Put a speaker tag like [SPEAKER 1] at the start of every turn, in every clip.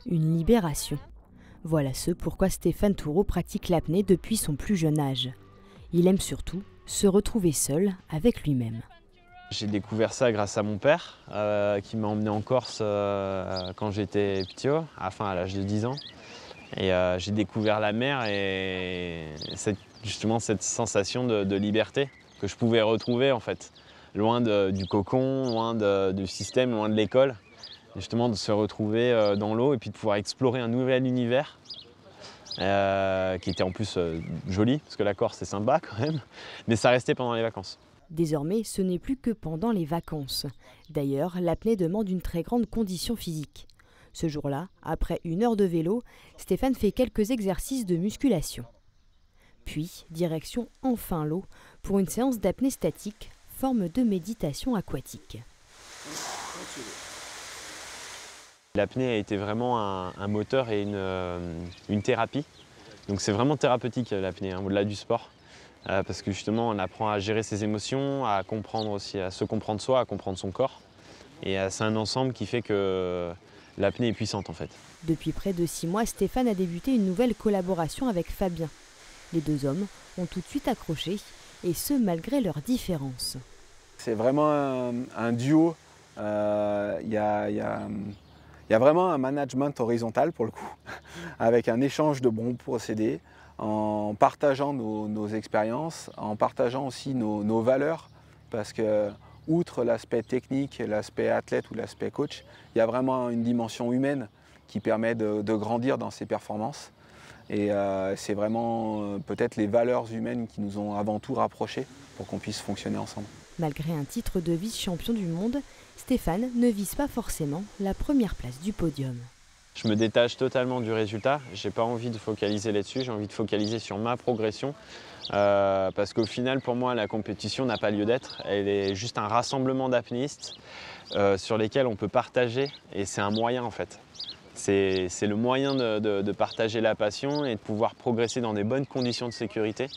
[SPEAKER 1] Une libération. Voilà ce pourquoi Stéphane Toureau pratique l'apnée depuis son plus jeune âge. Il aime surtout se retrouver seul avec lui-même.
[SPEAKER 2] J'ai découvert ça grâce à mon père qui m'a emmené en Corse quand j'étais petit, à l'âge de 10 ans. Et j'ai découvert la mer et justement cette sensation de liberté que je pouvais retrouver en fait. Loin du cocon, loin du système, loin de l'école. Justement de se retrouver dans l'eau et puis de pouvoir explorer un nouvel univers qui était en plus joli, parce que la Corse c'est sympa quand même, mais ça restait pendant les vacances.
[SPEAKER 1] Désormais, ce n'est plus que pendant les vacances. D'ailleurs, l'apnée demande une très grande condition physique. Ce jour-là, après 1 heure de vélo, Stéphane fait quelques exercices de musculation. Puis, direction enfin l'eau pour une séance d'apnée statique, forme de méditation aquatique.
[SPEAKER 2] L'apnée a été vraiment un moteur et une thérapie. Donc c'est vraiment thérapeutique l'apnée, au-delà du sport. Parce que justement on apprend à gérer ses émotions, à comprendre aussi, à se comprendre soi, à comprendre son corps. Et c'est un ensemble qui fait que l'apnée est puissante en fait.
[SPEAKER 1] Depuis près de 6 mois, Stéphane a débuté une nouvelle collaboration avec Fabien. Les deux hommes ont tout de suite accroché, et ce malgré leurs différences.
[SPEAKER 3] C'est vraiment un duo. Il y a vraiment un management horizontal pour le coup, avec un échange de bons procédés, en partageant nos expériences, en partageant aussi nos valeurs, parce que outre l'aspect technique, l'aspect athlète ou l'aspect coach, il y a vraiment une dimension humaine qui permet de grandir dans ses performances. Et c'est vraiment peut-être les valeurs humaines qui nous ont avant tout rapprochés pour qu'on puisse fonctionner ensemble.
[SPEAKER 1] Malgré un titre de vice-champion du monde, Stéphane ne vise pas forcément la première place du podium.
[SPEAKER 2] Je me détache totalement du résultat, je n'ai pas envie de focaliser là-dessus, j'ai envie de focaliser sur ma progression. Parce qu'au final, pour moi, la compétition n'a pas lieu d'être. Elle est juste un rassemblement d'apnéistes sur lesquels on peut partager, et c'est un moyen en fait. C'est le moyen de partager la passion et de pouvoir progresser dans des bonnes conditions de sécurité.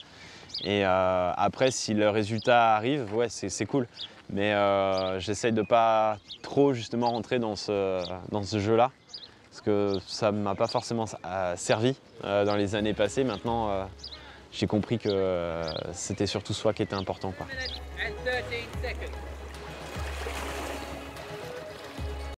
[SPEAKER 2] Et après, si le résultat arrive, ouais, c'est cool. Mais j'essaye de ne pas trop justement rentrer dans ce jeu-là, parce que ça ne m'a pas forcément servi dans les années passées. Maintenant, j'ai compris que c'était surtout soi qui était important, quoi.